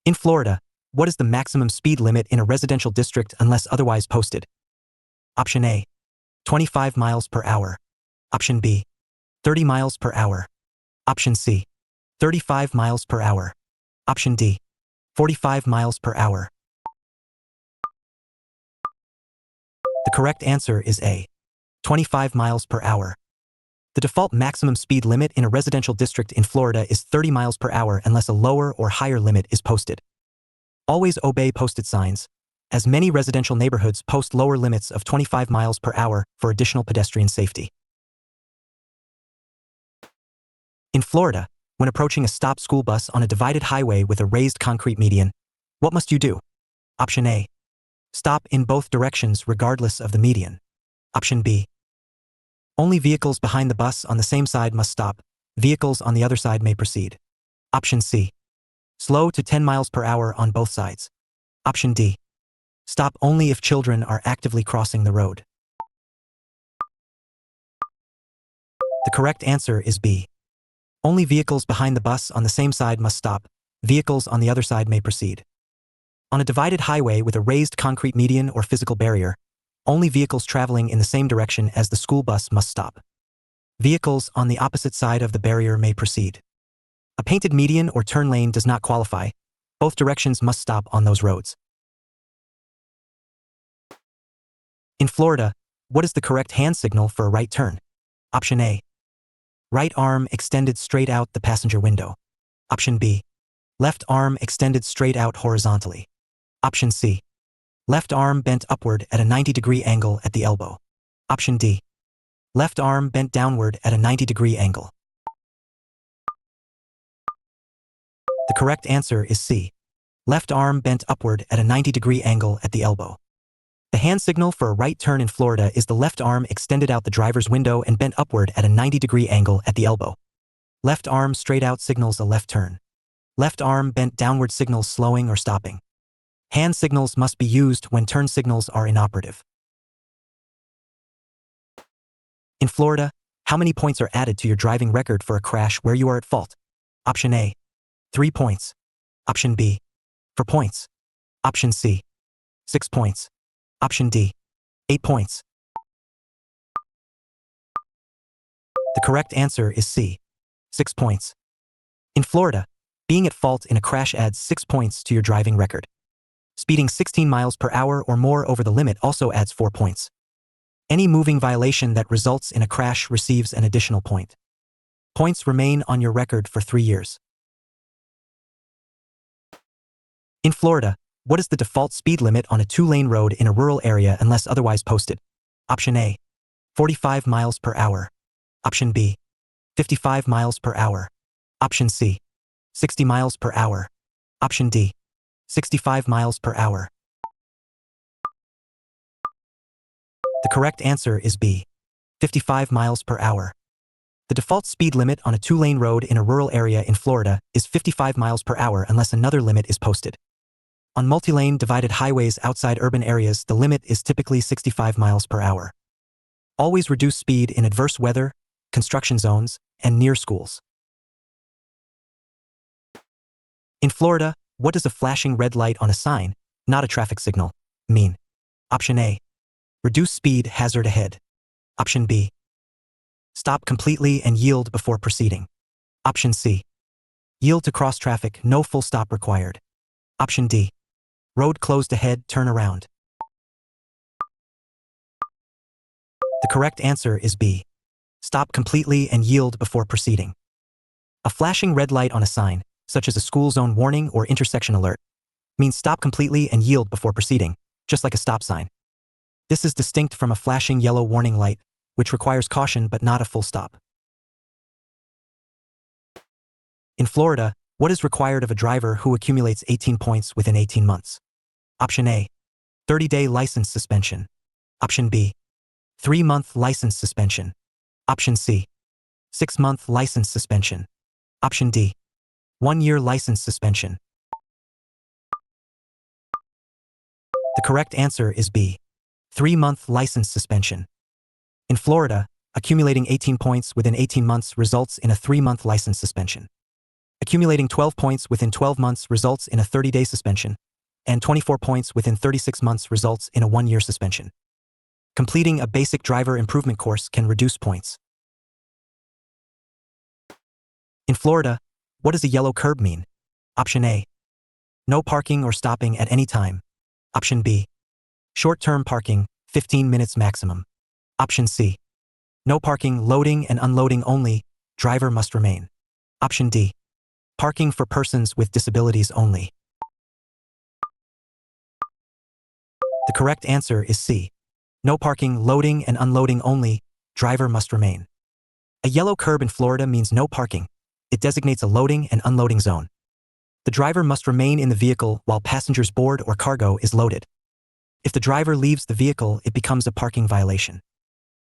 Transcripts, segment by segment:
In Florida, what is the maximum speed limit in a residential district unless otherwise posted? Option A, 25 miles per hour. Option B, 30 miles per hour. Option C, 35 miles per hour. Option D, 45 miles per hour. The correct answer is A, 25 miles per hour. The default maximum speed limit in a residential district in Florida is 30 miles per hour unless a lower or higher limit is posted. Always obey posted signs, as many residential neighborhoods post lower limits of 25 miles per hour for additional pedestrian safety. In Florida, when approaching a stopped school bus on a divided highway with a raised concrete median, what must you do? Option A, stop in both directions regardless of the median. Option B, only vehicles behind the bus on the same side must stop. Vehicles on the other side may proceed. Option C, slow to 10 miles per hour on both sides. Option D, stop only if children are actively crossing the road. The correct answer is B. Only vehicles behind the bus on the same side must stop. Vehicles on the other side may proceed. On a divided highway with a raised concrete median or physical barrier, only vehicles traveling in the same direction as the school bus must stop. Vehicles on the opposite side of the barrier may proceed. A painted median or turn lane does not qualify. Both directions must stop on those roads. In Florida, what is the correct hand signal for a right turn? Option A, right arm extended straight out the passenger window. Option B, left arm extended straight out horizontally. Option C, left arm bent upward at a 90-degree angle at the elbow. Option D, left arm bent downward at a 90-degree angle. The correct answer is C, left arm bent upward at a 90-degree angle at the elbow. The hand signal for a right turn in Florida is the left arm extended out the driver's window and bent upward at a 90-degree angle at the elbow. Left arm straight out signals a left turn. Left arm bent downward signals slowing or stopping. Hand signals must be used when turn signals are inoperative. In Florida, how many points are added to your driving record for a crash where you are at fault? Option A, 3 points. Option B, 4 points. Option C, 6 points. Option D, 8 points. The correct answer is C, 6 points. In Florida, being at fault in a crash adds 6 points to your driving record. Speeding 16 miles per hour or more over the limit also adds 4 points. Any moving violation that results in a crash receives an additional point. Points remain on your record for 3 years. In Florida, what is the default speed limit on a 2-lane road in a rural area unless otherwise posted? Option A, 45 miles per hour. Option B, 55 miles per hour. Option C, 60 miles per hour. Option D, 65 miles per hour. The correct answer is B, 55 miles per hour. The default speed limit on a 2-lane road in a rural area in Florida is 55 miles per hour unless another limit is posted. On multi-lane divided highways outside urban areas, the limit is typically 65 miles per hour. Always reduce speed in adverse weather, construction zones, and near schools. In Florida, what does a flashing red light on a sign, not a traffic signal, mean? Option A, reduce speed, hazard ahead. Option B, stop completely and yield before proceeding. Option C, yield to cross traffic, no full stop required. Option D, road closed ahead, turn around. The correct answer is B, stop completely and yield before proceeding. A flashing red light on a sign, such as a school zone warning or intersection alert, means stop completely and yield before proceeding, just like a stop sign. This is distinct from a flashing yellow warning light, which requires caution but not a full stop. In Florida, what is required of a driver who accumulates 18 points within 18 months? Option A, 30-day license suspension. Option B, 3-month license suspension. Option C, 6-month license suspension. Option D, 1-year license suspension. The correct answer is B, 3-month license suspension. In Florida, accumulating 18 points within 18 months results in a 3-month license suspension. Accumulating 12 points within 12 months results in a 30-day suspension, and 24 points within 36 months results in a 1-year suspension. Completing a basic driver improvement course can reduce points. In Florida, what does a yellow curb mean? Option A. No parking or stopping at any time. Option B. Short-term parking, 15 minutes maximum. Option C. No parking, loading and unloading only, driver must remain. Option D. Parking for persons with disabilities only. The correct answer is C. No parking, loading and unloading only, driver must remain. A yellow curb in Florida means no parking. It designates a loading and unloading zone. The driver must remain in the vehicle while passengers board or cargo is loaded. If the driver leaves the vehicle, it becomes a parking violation.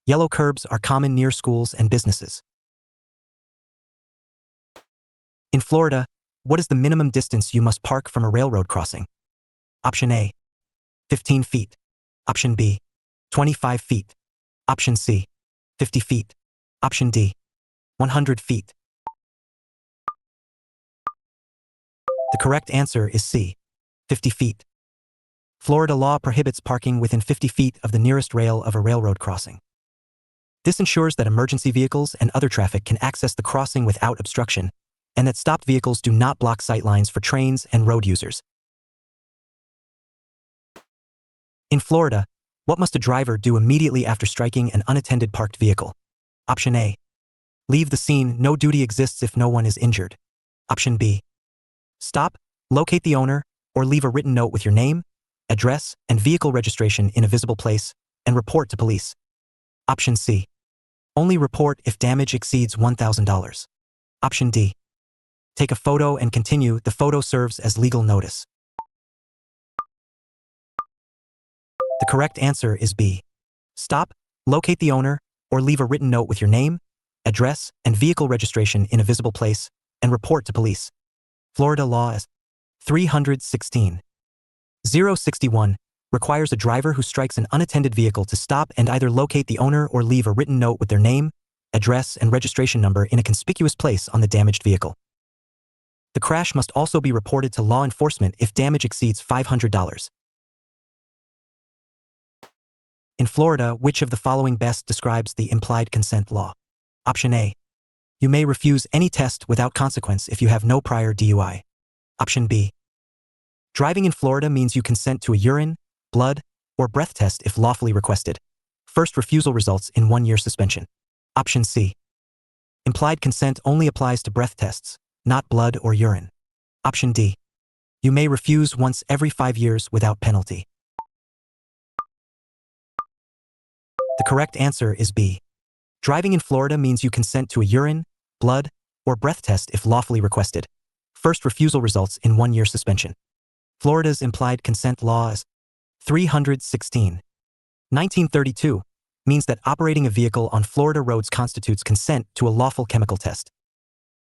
Yellow curbs are common near schools and businesses. In Florida, what is the minimum distance you must park from a railroad crossing? Option A. 15 feet. Option B. 25 feet. Option C. 50 feet. Option D. 100 feet. The correct answer is C. 50 feet. Florida law prohibits parking within 50 feet of the nearest rail of a railroad crossing. This ensures that emergency vehicles and other traffic can access the crossing without obstruction, and that stopped vehicles do not block sight lines for trains and road users. In Florida, what must a driver do immediately after striking an unattended parked vehicle? Option A. Leave the scene, no duty exists if no one is injured. Option B. Stop, locate the owner, or leave a written note with your name, address, and vehicle registration in a visible place, and report to police. Option C. Only report if damage exceeds $1,000. Option D. Take a photo and continue. The photo serves as legal notice. The correct answer is B. Stop, locate the owner, or leave a written note with your name, address, and vehicle registration in a visible place, and report to police. Florida law is 316.061 requires a driver who strikes an unattended vehicle to stop and either locate the owner or leave a written note with their name, address, and registration number in a conspicuous place on the damaged vehicle. The crash must also be reported to law enforcement if damage exceeds $500. In Florida, which of the following best describes the implied consent law? Option A. You may refuse any test without consequence if you have no prior DUI. Option B. Driving in Florida means you consent to a urine, blood, or breath test if lawfully requested. First refusal results in 1-year suspension. Option C. Implied consent only applies to breath tests, not blood or urine. Option D. You may refuse once every 5 years without penalty. The correct answer is B. Driving in Florida means you consent to a urine, blood, or breath test if lawfully requested. First refusal results in 1-year suspension. Florida's implied consent law is 316.1932 means that operating a vehicle on Florida roads constitutes consent to a lawful chemical test.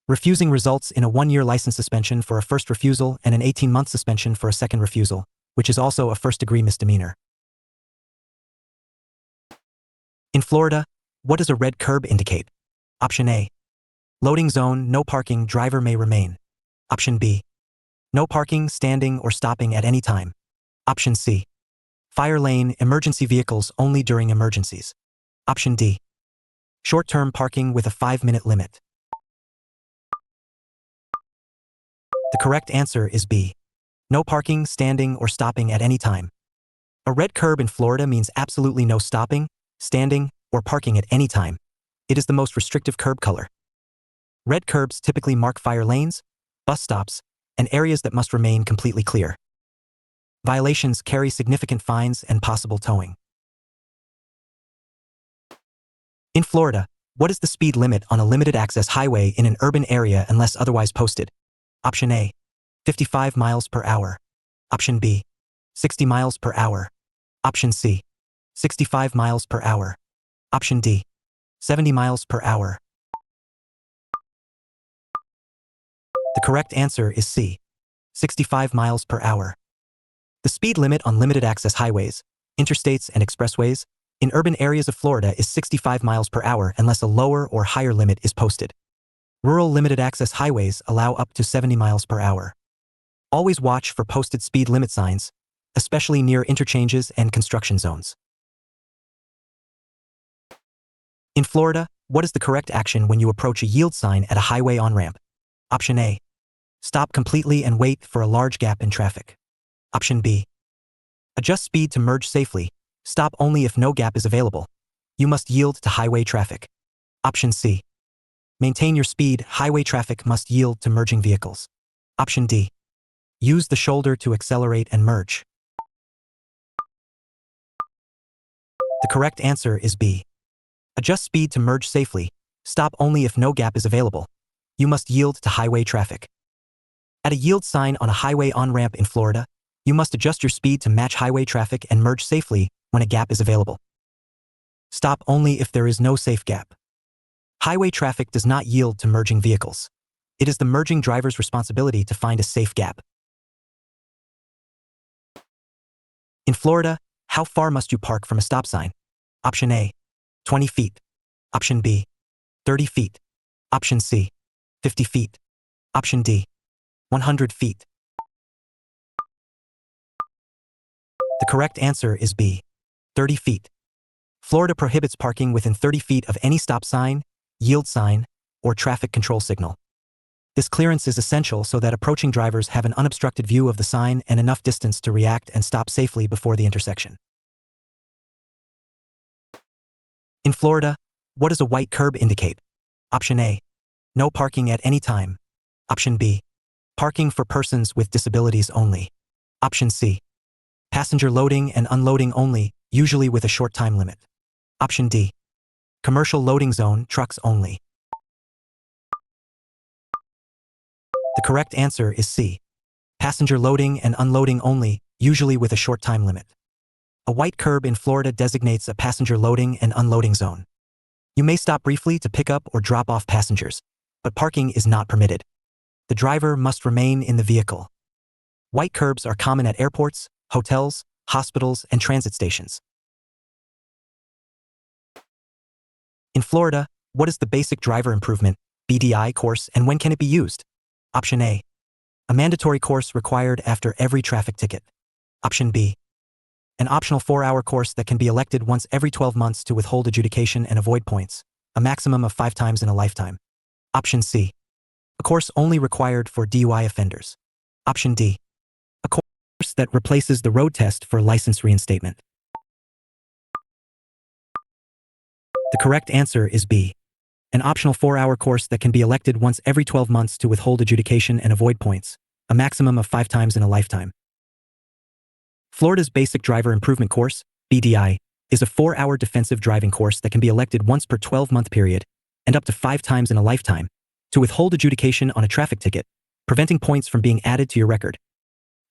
Refusing results in a 1-year license suspension for a first refusal and an 18-month suspension for a second refusal, which is also a first-degree misdemeanor. In Florida, what does a red curb indicate? Option A. Loading zone, no parking, driver may remain. Option B. No parking, standing, or stopping at any time. Option C. Fire lane, emergency vehicles only during emergencies. Option D. Short-term parking with a 5-minute limit. The correct answer is B. No parking, standing, or stopping at any time. A red curb in Florida means absolutely no stopping, standing, or parking at any time. It is the most restrictive curb color. Red curbs typically mark fire lanes, bus stops, and areas that must remain completely clear. Violations carry significant fines and possible towing. In Florida, what is the speed limit on a limited access highway in an urban area unless otherwise posted? Option A. 55 miles per hour. Option B. 60 miles per hour. Option C. 65 miles per hour. Option D. 70 miles per hour. The correct answer is C. 65 miles per hour. The speed limit on limited access highways, interstates, and expressways in urban areas of Florida is 65 miles per hour unless a lower or higher limit is posted. Rural limited access highways allow up to 70 miles per hour. Always watch for posted speed limit signs, especially near interchanges and construction zones. In Florida, what is the correct action when you approach a yield sign at a highway on-ramp? Option A. Stop completely and wait for a large gap in traffic. Option B. Adjust speed to merge safely. Stop only if no gap is available. You must yield to highway traffic. Option C. Maintain your speed. Highway traffic must yield to merging vehicles. Option D. Use the shoulder to accelerate and merge. The correct answer is B. Adjust speed to merge safely. Stop only if no gap is available. You must yield to highway traffic. At a yield sign on a highway on-ramp in Florida, you must adjust your speed to match highway traffic and merge safely when a gap is available. Stop only if there is no safe gap. Highway traffic does not yield to merging vehicles. It is the merging driver's responsibility to find a safe gap. In Florida, how far must you park from a stop sign? Option A. 20 feet. Option B. 30 feet. Option C. 50 feet. Option D. 100 feet. The correct answer is B. 30 feet. Florida prohibits parking within 30 feet of any stop sign, yield sign, or traffic control signal. This clearance is essential so that approaching drivers have an unobstructed view of the sign and enough distance to react and stop safely before the intersection. In Florida, what does a white curb indicate? Option A. No parking at any time. Option B. Parking for persons with disabilities only. Option C. Passenger loading and unloading only, usually with a short time limit. Option D. Commercial loading zone, trucks only. The correct answer is C. Passenger loading and unloading only, usually with a short time limit. A white curb in Florida designates a passenger loading and unloading zone. You may stop briefly to pick up or drop off passengers, but parking is not permitted. The driver must remain in the vehicle. White curbs are common at airports, hotels, hospitals, and transit stations. In Florida, what is the Basic Driver Improvement, BDI course, and when can it be used? Option A. A mandatory course required after every traffic ticket. Option B. An optional 4-hour course that can be elected once every 12 months to withhold adjudication and avoid points, a maximum of 5 times in a lifetime. Option C. A course only required for DUI offenders. Option D. A course that replaces the road test for license reinstatement. The correct answer is B. An optional 4-hour course that can be elected once every 12 months to withhold adjudication and avoid points, a maximum of 5 times in a lifetime. Florida's Basic Driver Improvement Course, BDI, is a 4-hour defensive driving course that can be elected once per 12-month period and up to 5 times in a lifetime to withhold adjudication on a traffic ticket, preventing points from being added to your record.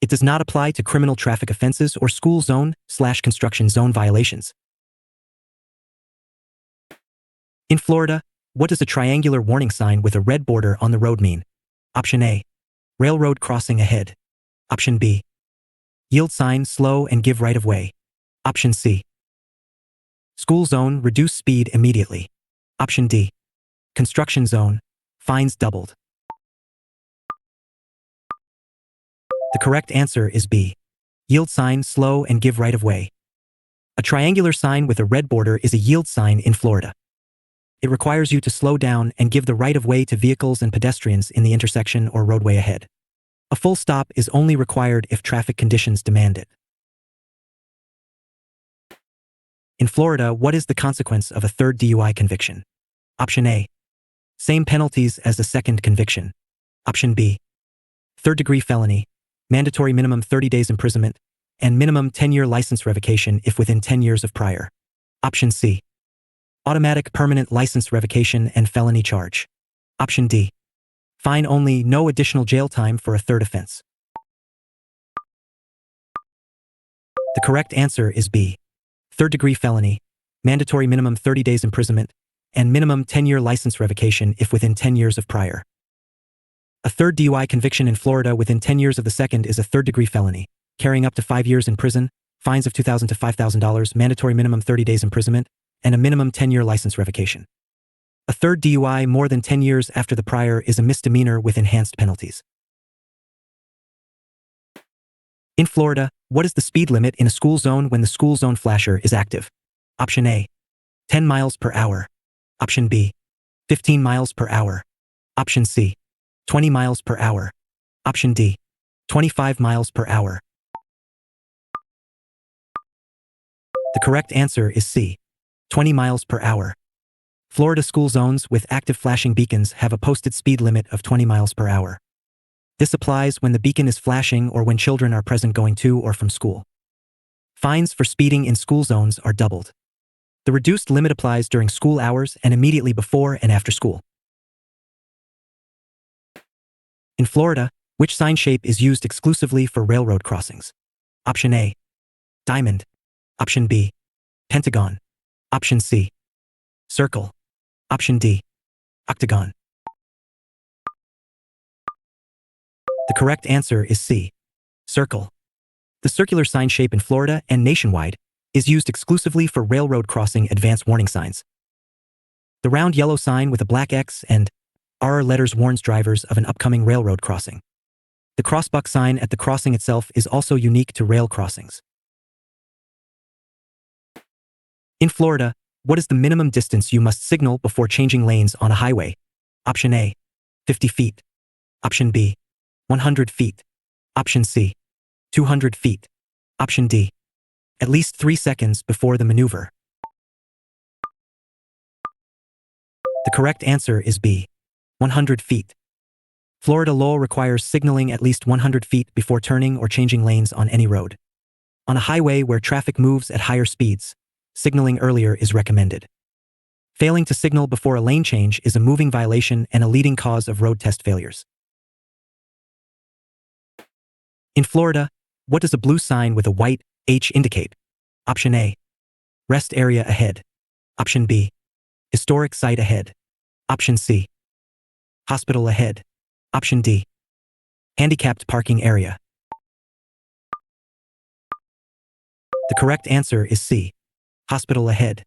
It does not apply to criminal traffic offenses or school zone/construction zone violations. In Florida, what does a triangular warning sign with a red border on the road mean? Option A. Railroad crossing ahead. Option B. Yield sign, slow and give right of way. Option C. School zone, reduce speed immediately. Option D. Construction zone, fines doubled. The correct answer is B. Yield sign, slow and give right of way. A triangular sign with a red border is a yield sign in Florida. It requires you to slow down and give the right of way to vehicles and pedestrians in the intersection or roadway ahead. A full stop is only required if traffic conditions demand it. In Florida, what is the consequence of a third DUI conviction? Option A. Same penalties as the second conviction. Option B. Third-degree felony, mandatory minimum 30 days imprisonment, and minimum 10-year license revocation if within 10 years of prior. Option C. Automatic permanent license revocation and felony charge. Option D. Fine only, no additional jail time for a third offense. The correct answer is B. Third-degree felony, mandatory minimum 30 days imprisonment, and minimum 10-year license revocation if within 10 years of prior. A third DUI conviction in Florida within 10 years of the second is a third-degree felony, carrying up to 5 years in prison, fines of $2,000 to $5,000, mandatory minimum 30 days imprisonment, and a minimum 10-year license revocation. A third DUI more than 10 years after the prior is a misdemeanor with enhanced penalties. In Florida, what is the speed limit in a school zone when the school zone flasher is active? Option A, 10 miles per hour. Option B, 15 miles per hour. Option C, 20 miles per hour. Option D, 25 miles per hour. The correct answer is C, 20 miles per hour. Florida school zones with active flashing beacons have a posted speed limit of 20 miles per hour. This applies when the beacon is flashing or when children are present going to or from school. Fines for speeding in school zones are doubled. The reduced limit applies during school hours and immediately before and after school. In Florida, which sign shape is used exclusively for railroad crossings? Option A, diamond. Option B, pentagon. Option C, circle. Option D, octagon. The correct answer is C, circle. The circular sign shape in Florida and nationwide is used exclusively for railroad crossing advance warning signs. The round yellow sign with a black X and R letters warns drivers of an upcoming railroad crossing. The crossbuck sign at the crossing itself is also unique to rail crossings. In Florida, what is the minimum distance you must signal before changing lanes on a highway? Option A, 50 feet. Option B, 100 feet. Option C, 200 feet. Option D, at least 3 seconds before the maneuver. The correct answer is B, 100 feet. Florida law requires signaling at least 100 feet before turning or changing lanes on any road. On a highway where traffic moves at higher speeds, signaling earlier is recommended. Failing to signal before a lane change is a moving violation and a leading cause of road test failures. In Florida, what does a blue sign with a white H indicate? Option A, rest area ahead. Option B, historic site ahead. Option C, hospital ahead. Option D, handicapped parking area. The correct answer is C, hospital ahead.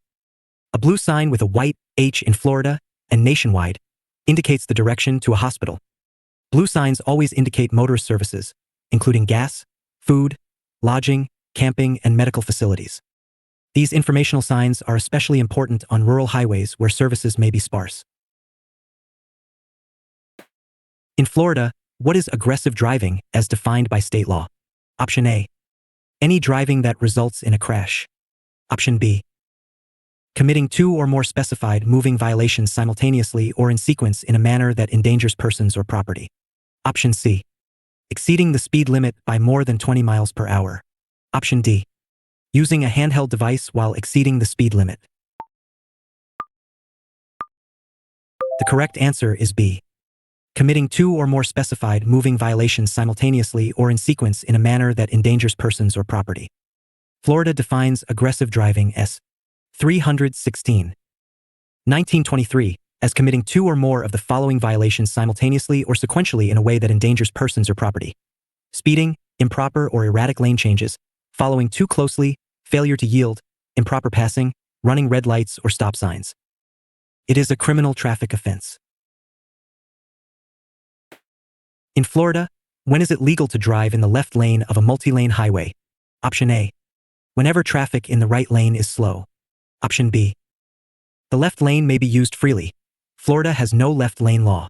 A blue sign with a white H in Florida and nationwide indicates the direction to a hospital. Blue signs always indicate motorist services, including gas, food, lodging, camping, and medical facilities. These informational signs are especially important on rural highways where services may be sparse. In Florida, what is aggressive driving as defined by state law? Option A, any driving that results in a crash. Option B, committing 2 or more specified moving violations simultaneously or in sequence in a manner that endangers persons or property. Option C, exceeding the speed limit by more than 20 miles per hour. Option D, using a handheld device while exceeding the speed limit. The correct answer is B, committing 2 or more specified moving violations simultaneously or in sequence in a manner that endangers persons or property. Florida defines aggressive driving as 316. 1923 as committing 2 or more of the following violations simultaneously or sequentially in a way that endangers persons or property: speeding, improper or erratic lane changes, following too closely, failure to yield, improper passing, running red lights or stop signs. It is a criminal traffic offense. In Florida, when is it legal to drive in the left lane of a multi-lane highway? Option A, whenever traffic in the right lane is slow. Option B, the left lane may be used freely. Florida has no left lane law.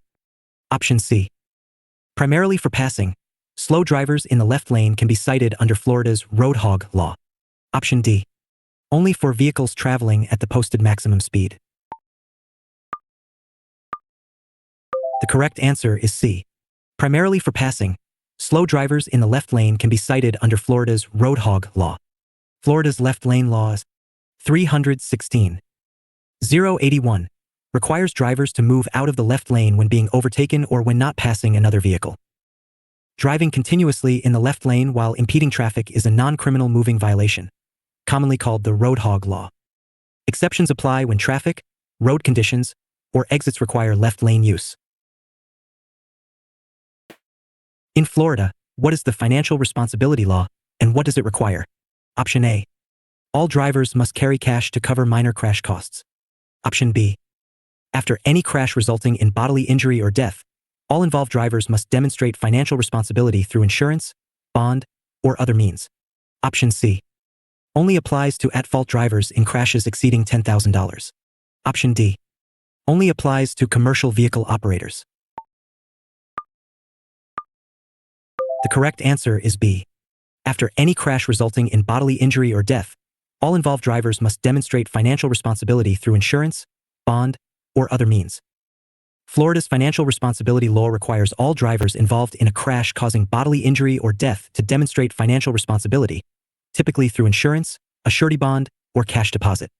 Option C, primarily for passing. Slow drivers in the left lane can be cited under Florida's road hog law. Option D, only for vehicles traveling at the posted maximum speed. The correct answer is C, primarily for passing. Slow drivers in the left lane can be cited under Florida's road hog law. Florida's left lane law is 316. 081 requires drivers to move out of the left lane when being overtaken or when not passing another vehicle. Driving continuously in the left lane while impeding traffic is a non-criminal moving violation, commonly called the road hog law. Exceptions apply when traffic, road conditions, or exits require left lane use. In Florida, what is the financial responsibility law and what does it require? Option A, all drivers must carry cash to cover minor crash costs. Option B, After any crash resulting in bodily injury or death, all involved drivers must demonstrate financial responsibility through insurance, bond, or other means. Option C. Only applies to at-fault drivers in crashes exceeding $10,000. Option D. Only applies to commercial vehicle operators. The correct answer is B. After any crash resulting in bodily injury or death, all involved drivers must demonstrate financial responsibility through insurance, bond, or other means. Florida's financial responsibility law requires all drivers involved in a crash causing bodily injury or death to demonstrate financial responsibility, typically through insurance, a surety bond, or cash deposit.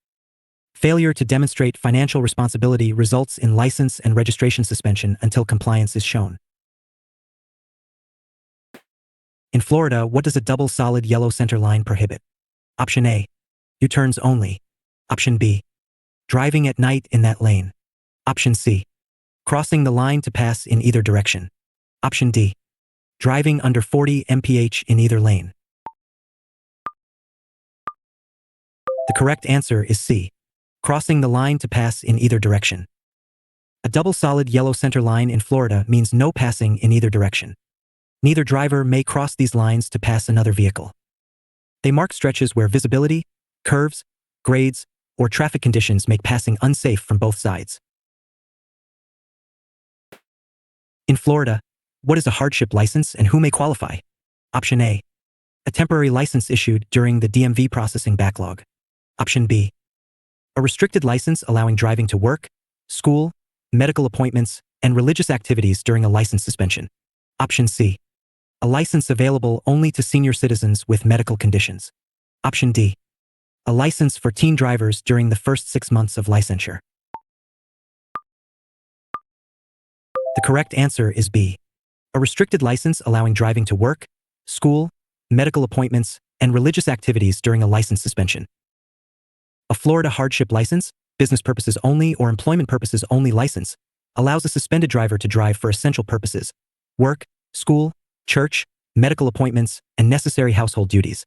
Failure to demonstrate financial responsibility results in license and registration suspension until compliance is shown. In Florida, what does a double solid yellow center line prohibit? Option A. U-turns only. Option B. Driving at night in that lane. Option C. Crossing the line to pass in either direction. Option D. Driving under 40 mph in either lane. The correct answer is C. Crossing the line to pass in either direction. A double solid yellow center line in Florida means no passing in either direction. Neither driver may cross these lines to pass another vehicle. They mark stretches where visibility, curves, grades, or traffic conditions make passing unsafe from both sides. In Florida, what is a hardship license and who may qualify? Option A. A temporary license issued during the DMV processing backlog. Option B. A restricted license allowing driving to work, school, medical appointments, and religious activities during a license suspension. Option C. A license available only to senior citizens with medical conditions. Option D. A license for teen drivers during the first 6 months of licensure. The correct answer is B. A restricted license allowing driving to work, school, medical appointments, and religious activities during a license suspension. A Florida hardship license, business purposes only or employment purposes only license, allows a suspended driver to drive for essential purposes: work, school, church, medical appointments, and necessary household duties.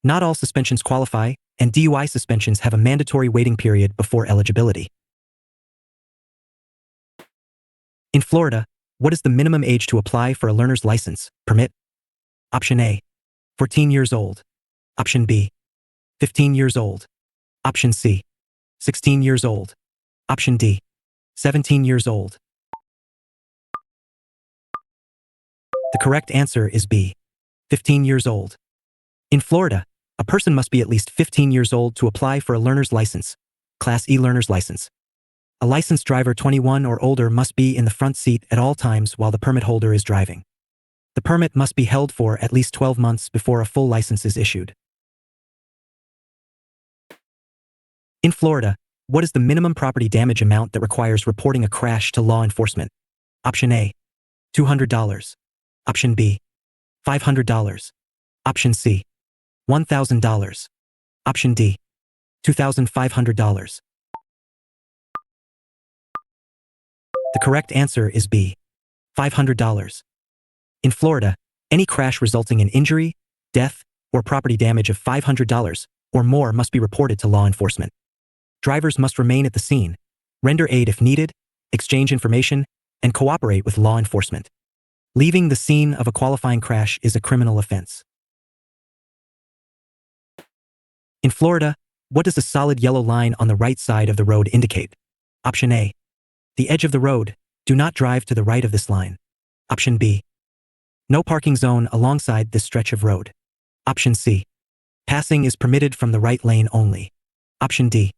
Not all suspensions qualify, and DUI suspensions have a mandatory waiting period before eligibility. In Florida, what is the minimum age to apply for a learner's license, permit? Option A. 14 years old. Option B. 15 years old. Option C. 16 years old. Option D. 17 years old. The correct answer is B. 15 years old. In Florida, a person must be at least 15 years old to apply for a learner's license, Class E learner's license. A licensed driver 21 or older must be in the front seat at all times while the permit holder is driving. The permit must be held for at least 12 months before a full license is issued. In Florida, what is the minimum property damage amount that requires reporting a crash to law enforcement? Option A. $200. Option B. $500. Option C. $1,000. Option D. $2,500. The correct answer is B. $500. In Florida, any crash resulting in injury, death, or property damage of $500 or more must be reported to law enforcement. Drivers must remain at the scene, render aid if needed, exchange information, and cooperate with law enforcement. Leaving the scene of a qualifying crash is a criminal offense. In Florida, what does a solid yellow line on the right side of the road indicate? Option A. The edge of the road. Do not drive to the right of this line. Option B. No parking zone alongside this stretch of road. Option C. Passing is permitted from the right lane only. Option D.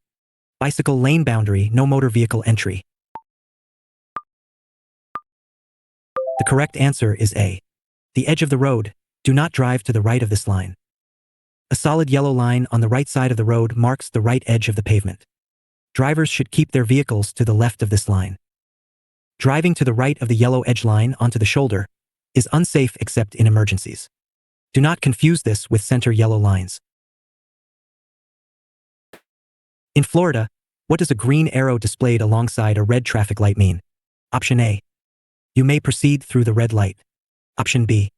Bicycle lane boundary, no motor vehicle entry. The correct answer is A. The edge of the road. Do not drive to the right of this line. A solid yellow line on the right side of the road marks the right edge of the pavement. Drivers should keep their vehicles to the left of this line. Driving to the right of the yellow edge line onto the shoulder is unsafe except in emergencies. Do not confuse this with center yellow lines. In Florida, what does a green arrow displayed alongside a red traffic light mean? Option A. You may proceed through the red light. Option B.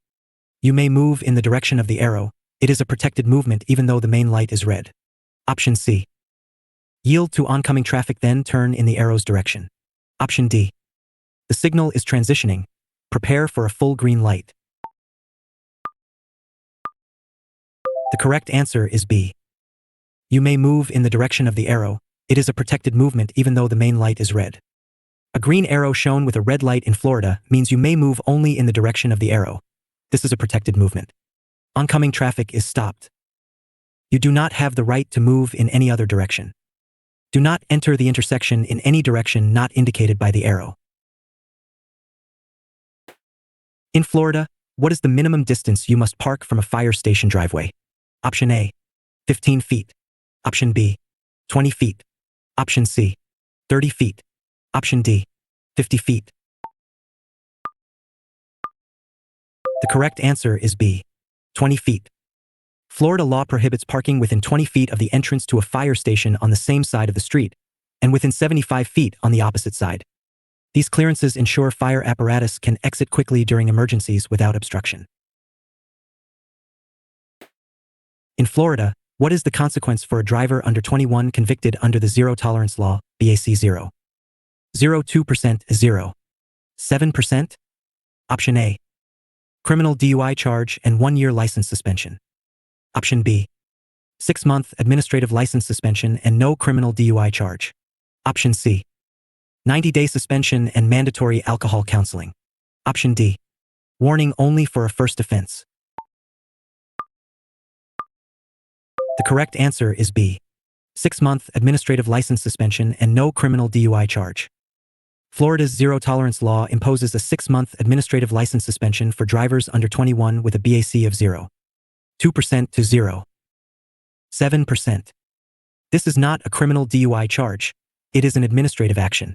You may move in the direction of the arrow. It is a protected movement even though the main light is red. Option C. Yield to oncoming traffic, then turn in the arrow's direction. Option D. The signal is transitioning. Prepare for a full green light. The correct answer is B. You may move in the direction of the arrow. It is a protected movement even though the main light is red. A green arrow shown with a red light in Florida means you may move only in the direction of the arrow. This is a protected movement. Oncoming traffic is stopped. You do not have the right to move in any other direction. Do not enter the intersection in any direction not indicated by the arrow. In Florida, what is the minimum distance you must park from a fire station driveway? Option A, 15 feet. Option B, 20 feet. Option C, 30 feet. Option D, 50 feet. The correct answer is B, 20 feet. Florida law prohibits parking within 20 feet of the entrance to a fire station on the same side of the street, and within 75 feet on the opposite side. These clearances ensure fire apparatus can exit quickly during emergencies without obstruction. In Florida, what is the consequence for a driver under 21 convicted under the zero tolerance law, BAC 0? 0.2% is 0. 7%? Option A. Criminal DUI charge and 1-year license suspension. Option B. 6-month administrative license suspension and no criminal DUI charge. Option C. 90-day suspension and mandatory alcohol counseling. Option D. Warning only for a first offense. The correct answer is B. 6-month administrative license suspension and no criminal DUI charge. Florida's zero-tolerance law imposes a 6-month administrative license suspension for drivers under 21 with a BAC of 0. 2% to 0. 7%. This is not a criminal DUI charge. It is an administrative action.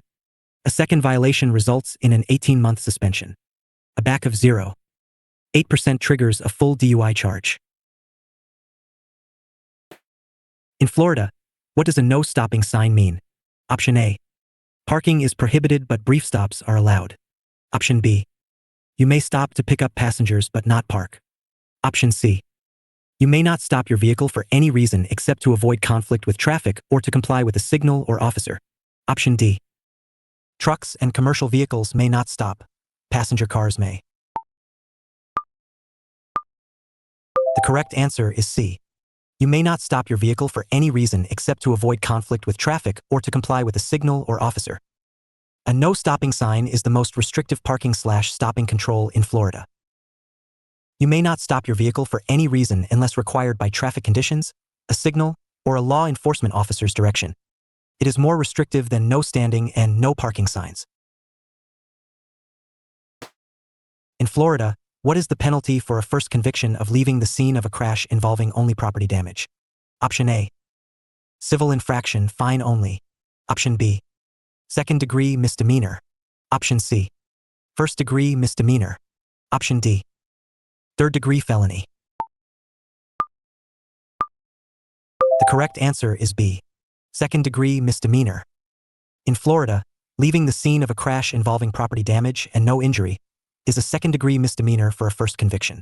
A second violation results in an 18-month suspension. A BAC of 0. 8% triggers a full DUI charge. In Florida, what does a no stopping sign mean? Option A. Parking is prohibited but brief stops are allowed. Option B. You may stop to pick up passengers but not park. Option C. You may not stop your vehicle for any reason except to avoid conflict with traffic or to comply with a signal or officer. Option D. Trucks and commercial vehicles may not stop. Passenger cars may. The correct answer is C. You may not stop your vehicle for any reason except to avoid conflict with traffic or to comply with a signal or officer. A no stopping sign is the most restrictive parking/stopping control in Florida. You may not stop your vehicle for any reason unless required by traffic conditions, a signal, or a law enforcement officer's direction. It is more restrictive than no standing and no parking signs. In Florida, what is the penalty for a first conviction of leaving the scene of a crash involving only property damage? Option A. Civil infraction, fine only. Option B. Second-degree misdemeanor. Option C. First-degree misdemeanor. Option D. Third-degree felony. The correct answer is B. Second-degree misdemeanor. In Florida, leaving the scene of a crash involving property damage and no injury is a second-degree misdemeanor for a first conviction.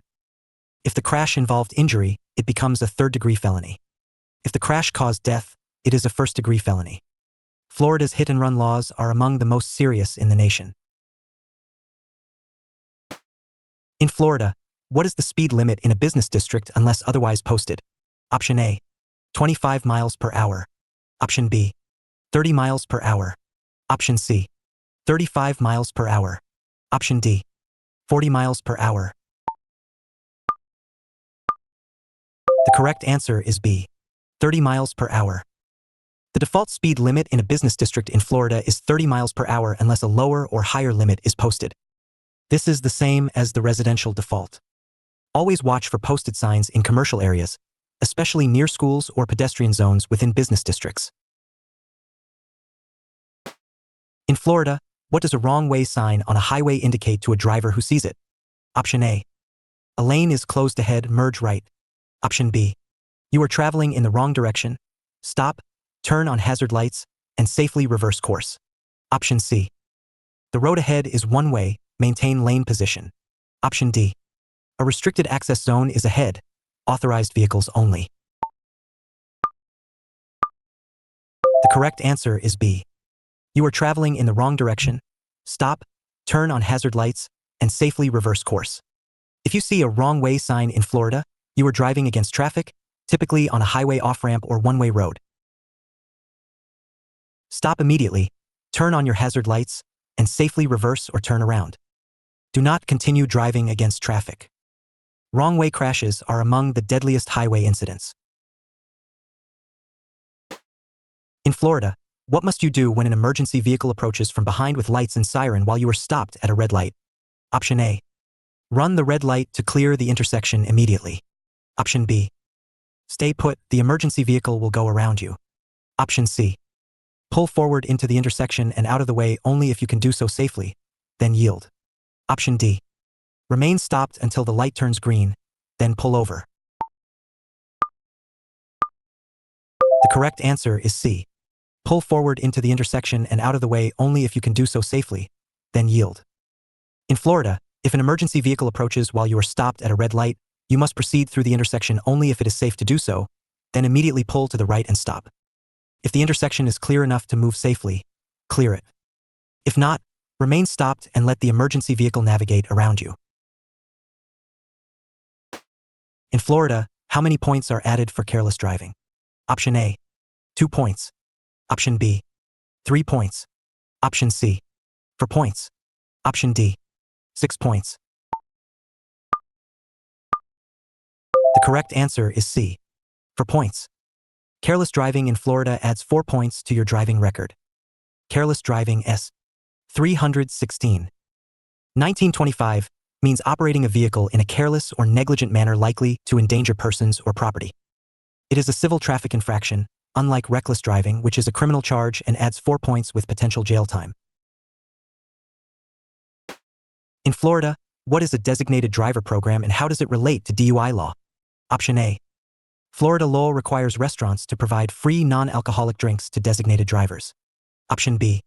If the crash involved injury, it becomes a third-degree felony. If the crash caused death, it is a first-degree felony. Florida's hit-and-run laws are among the most serious in the nation. In Florida, what is the speed limit in a business district unless otherwise posted? Option A. 25 miles per hour. Option B. 30 miles per hour. Option C. 35 miles per hour. Option D. 40 miles per hour. The correct answer is B. 30 miles per hour. The default speed limit in a business district in Florida is 30 miles per hour unless a lower or higher limit is posted. This is the same as the residential default. Always watch for posted signs in commercial areas, especially near schools or pedestrian zones within business districts. In Florida, what does a wrong-way sign on a highway indicate to a driver who sees it? Option A. A lane is closed ahead, merge right. Option B. You are traveling in the wrong direction. Stop, turn on hazard lights, and safely reverse course. Option C. The road ahead is one way, maintain lane position. Option D. A restricted access zone is ahead, authorized vehicles only. The correct answer is B. You are traveling in the wrong direction. Stop, turn on hazard lights, and safely reverse course. If you see a wrong way sign in Florida, you are driving against traffic, typically on a highway off-ramp or one-way road. Stop immediately, turn on your hazard lights, and safely reverse or turn around. Do not continue driving against traffic. Wrong way crashes are among the deadliest highway incidents. In Florida, what must you do when an emergency vehicle approaches from behind with lights and siren while you are stopped at a red light? Option A. Run the red light to clear the intersection immediately. Option B. Stay put, the emergency vehicle will go around you. Option C. Pull forward into the intersection and out of the way only if you can do so safely, then yield. Option D. Remain stopped until the light turns green, then pull over. The correct answer is C. Pull forward into the intersection and out of the way only if you can do so safely, then yield. In Florida, if an emergency vehicle approaches while you are stopped at a red light, you must proceed through the intersection only if it is safe to do so, then immediately pull to the right and stop. If the intersection is clear enough to move safely, clear it. If not, remain stopped and let the emergency vehicle navigate around you. In Florida, how many points are added for careless driving? Option A. 2 points. Option B. 3 points. Option C. 4 points. Option D. 6 points. The correct answer is C. 4 points. Careless driving in Florida adds 4 points to your driving record. Careless driving S. 316. 1925 means operating a vehicle in a careless or negligent manner likely to endanger persons or property. It is a civil traffic infraction, unlike reckless driving, which is a criminal charge and adds 4 points with potential jail time. In Florida, what is a designated driver program and how does it relate to DUI law? Option A. Florida law requires restaurants to provide free non-alcoholic drinks to designated drivers. Option B.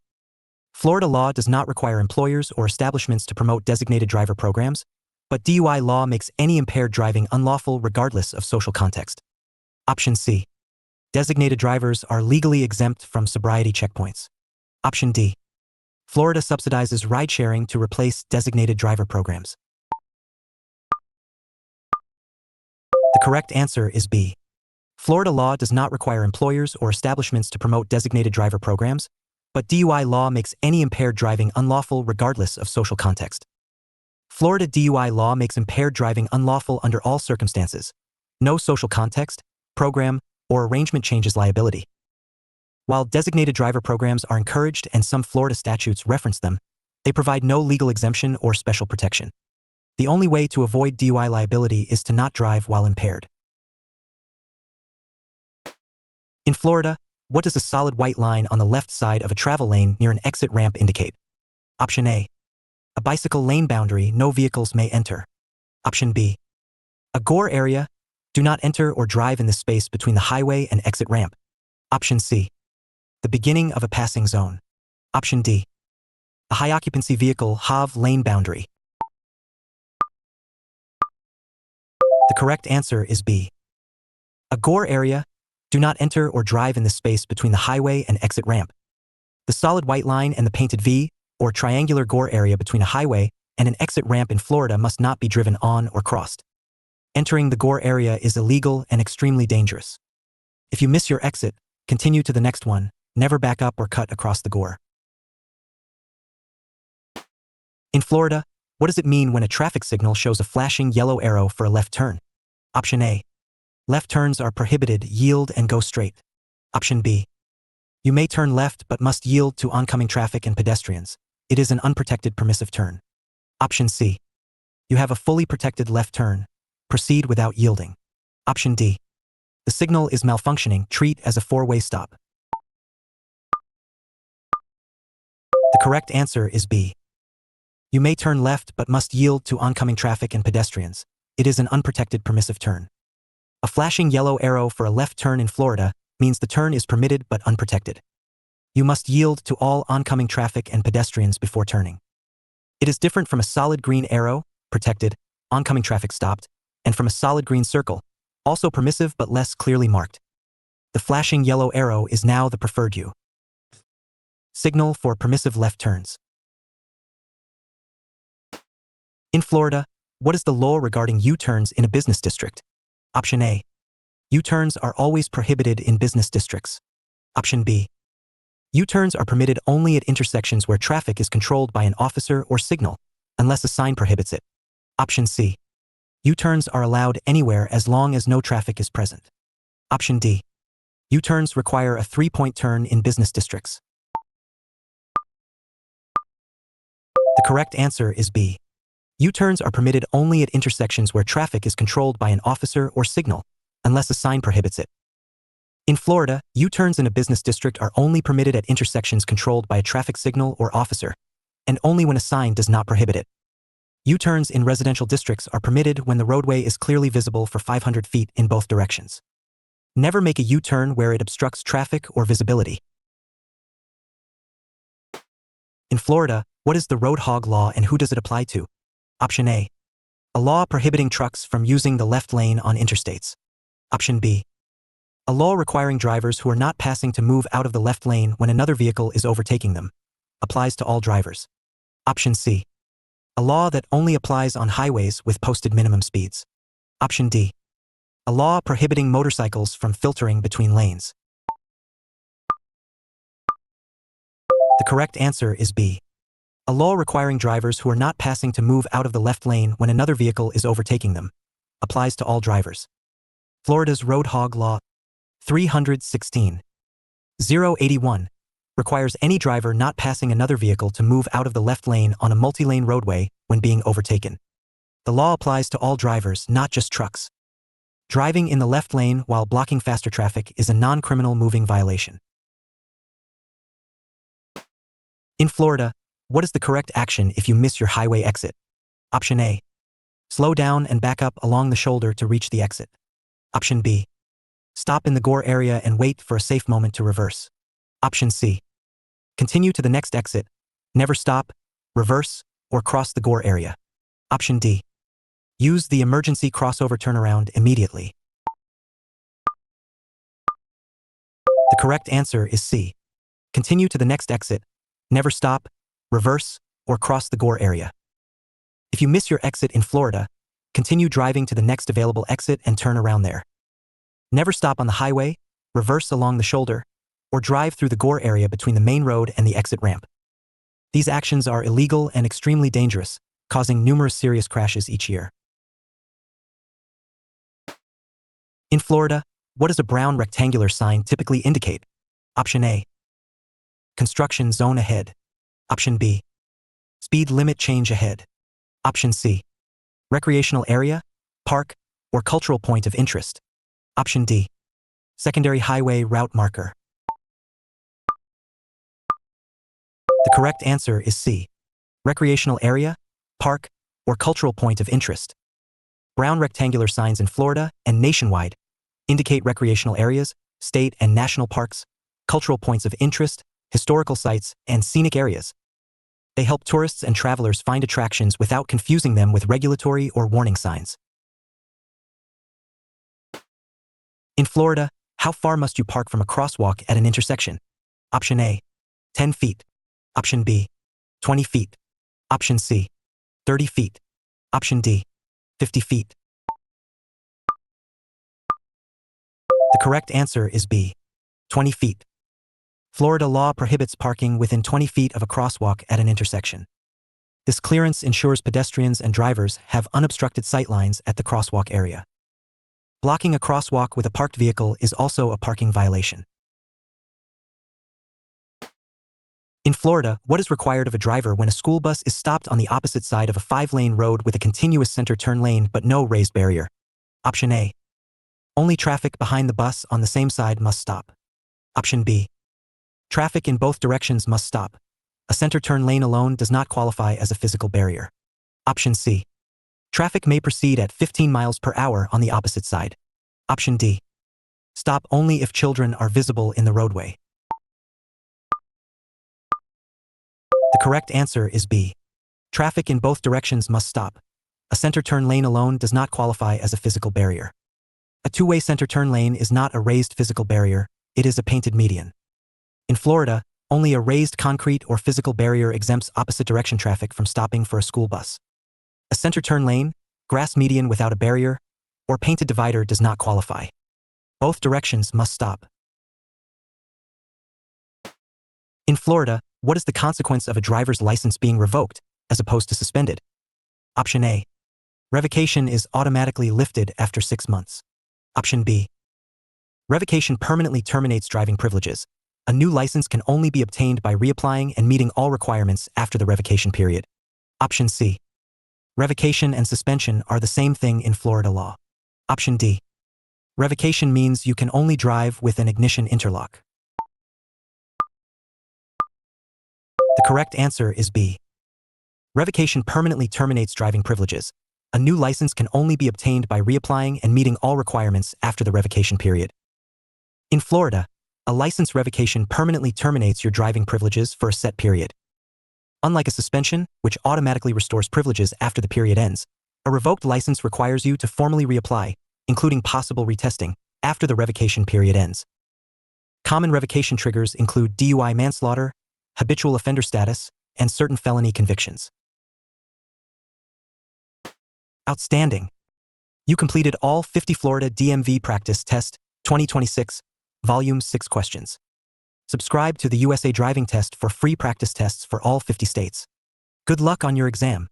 Florida law does not require employers or establishments to promote designated driver programs, but DUI law makes any impaired driving unlawful regardless of social context. Option C. Designated drivers are legally exempt from sobriety checkpoints. Option D. Florida subsidizes ride-sharing to replace designated driver programs. The correct answer is B. Florida law does not require employers or establishments to promote designated driver programs, but DUI law makes any impaired driving unlawful regardless of social context. Florida DUI law makes impaired driving unlawful under all circumstances. No social context, program, or arrangement changes liability. While designated driver programs are encouraged and some Florida statutes reference them, they provide no legal exemption or special protection. The only way to avoid DUI liability is to not drive while impaired. In Florida, what does a solid white line on the left side of a travel lane near an exit ramp indicate? Option A. A bicycle lane boundary no vehicles may enter. Option B. A gore area. Do not enter or drive in the space between the highway and exit ramp. Option C. The beginning of a passing zone. Option D. A high occupancy vehicle HOV lane boundary. The correct answer is B. A gore area. Do not enter or drive in the space between the highway and exit ramp. The solid white line and the painted V, or triangular gore area between a highway and an exit ramp in Florida must not be driven on or crossed. Entering the gore area is illegal and extremely dangerous. If you miss your exit, continue to the next one, never back up or cut across the gore. In Florida, what does it mean when a traffic signal shows a flashing yellow arrow for a left turn? Option A. Left turns are prohibited, yield and go straight. Option B. You may turn left but must yield to oncoming traffic and pedestrians. It is an unprotected permissive turn. Option C. You have a fully protected left turn. Proceed without yielding. Option D. The signal is malfunctioning, treat as a four-way stop. The correct answer is B. You may turn left but must yield to oncoming traffic and pedestrians. It is an unprotected permissive turn. A flashing yellow arrow for a left turn in Florida means the turn is permitted but unprotected. You must yield to all oncoming traffic and pedestrians before turning. It is different from a solid green arrow, protected, oncoming traffic stopped, and from a solid green circle, also permissive but less clearly marked. The flashing yellow arrow is now the preferred U. Signal for permissive left turns. In Florida, what is the law regarding U-turns in a business district? Option A. U-turns are always prohibited in business districts. Option B. U-turns are permitted only at intersections where traffic is controlled by an officer or signal, unless a sign prohibits it. Option C. U-turns are allowed anywhere as long as no traffic is present. Option D. U-turns require a 3-point turn in business districts. The correct answer is B. U-turns are permitted only at intersections where traffic is controlled by an officer or signal, unless a sign prohibits it. In Florida, U-turns in a business district are only permitted at intersections controlled by a traffic signal or officer, and only when a sign does not prohibit it. U-turns in residential districts are permitted when the roadway is clearly visible for 500 feet in both directions. Never make a U-turn where it obstructs traffic or visibility. In Florida, what is the road hog law and who does it apply to? Option A. A law prohibiting trucks from using the left lane on interstates. Option B. A law requiring drivers who are not passing to move out of the left lane when another vehicle is overtaking them. Applies to all drivers. Option C. A law that only applies on highways with posted minimum speeds. Option D. A law prohibiting motorcycles from filtering between lanes. The correct answer is B. A law requiring drivers who are not passing to move out of the left lane when another vehicle is overtaking them. Applies to all drivers. Florida's Road Hog Law 316.081 requires any driver not passing another vehicle to move out of the left lane on a multi-lane roadway when being overtaken. The law applies to all drivers, not just trucks. Driving in the left lane while blocking faster traffic is a non-criminal moving violation. In Florida, what is the correct action if you miss your highway exit? Option A. Slow down and back up along the shoulder to reach the exit. Option B. Stop in the gore area and wait for a safe moment to reverse. Option C. Continue to the next exit, never stop, reverse, or cross the gore area. Option D. Use the emergency crossover turnaround immediately. The correct answer is C. Continue to the next exit, never stop, reverse, or cross the gore area. If you miss your exit in Florida, continue driving to the next available exit and turn around there. Never stop on the highway, reverse along the shoulder, or drive through the gore area between the main road and the exit ramp. These actions are illegal and extremely dangerous, causing numerous serious crashes each year. In Florida, what does a brown rectangular sign typically indicate? Option A. Construction zone ahead. Option B. Speed limit change ahead. Option C. Recreational area, park, or cultural point of interest. Option D. Secondary highway route marker. The correct answer is C. Recreational area, park, or cultural point of interest. Brown rectangular signs in Florida and nationwide indicate recreational areas, state and national parks, cultural points of interest, historical sites, and scenic areas. They help tourists and travelers find attractions without confusing them with regulatory or warning signs. In Florida, how far must you park from a crosswalk at an intersection? Option A. 10 feet. Option B. 20 feet. Option C. 30 feet. Option D. 50 feet. The correct answer is B. 20 feet. Florida law prohibits parking within 20 feet of a crosswalk at an intersection. This clearance ensures pedestrians and drivers have unobstructed sightlines at the crosswalk area. Blocking a crosswalk with a parked vehicle is also a parking violation. In Florida, what is required of a driver when a school bus is stopped on the opposite side of a 5-lane road with a continuous center turn lane but no raised barrier? Option A. Only traffic behind the bus on the same side must stop. Option B. Traffic in both directions must stop. A center turn lane alone does not qualify as a physical barrier. Option C. Traffic may proceed at 15 miles per hour on the opposite side. Option D. Stop only if children are visible in the roadway. The correct answer is B. Traffic in both directions must stop. A center turn lane alone does not qualify as a physical barrier. A two-way center turn lane is not a raised physical barrier, it is a painted median. In Florida, only a raised concrete or physical barrier exempts opposite direction traffic from stopping for a school bus. A center turn lane, grass median without a barrier, or painted divider does not qualify. Both directions must stop. In Florida, what is the consequence of a driver's license being revoked, as opposed to suspended? Option A. Revocation is automatically lifted after 6 months. Option B. Revocation permanently terminates driving privileges. A new license can only be obtained by reapplying and meeting all requirements after the revocation period. Option C. Revocation and suspension are the same thing in Florida law. Option D. Revocation means you can only drive with an ignition interlock. The correct answer is B. Revocation permanently terminates driving privileges. A new license can only be obtained by reapplying and meeting all requirements after the revocation period. In Florida, a license revocation permanently terminates your driving privileges for a set period. Unlike a suspension, which automatically restores privileges after the period ends, a revoked license requires you to formally reapply, including possible retesting, after the revocation period ends. Common revocation triggers include DUI manslaughter, habitual offender status, and certain felony convictions. Outstanding! You completed all 50 Florida DMV Practice Test 2026, Volume 6 questions. Subscribe to the USA Driving Test for free practice tests for all 50 states. Good luck on your exam.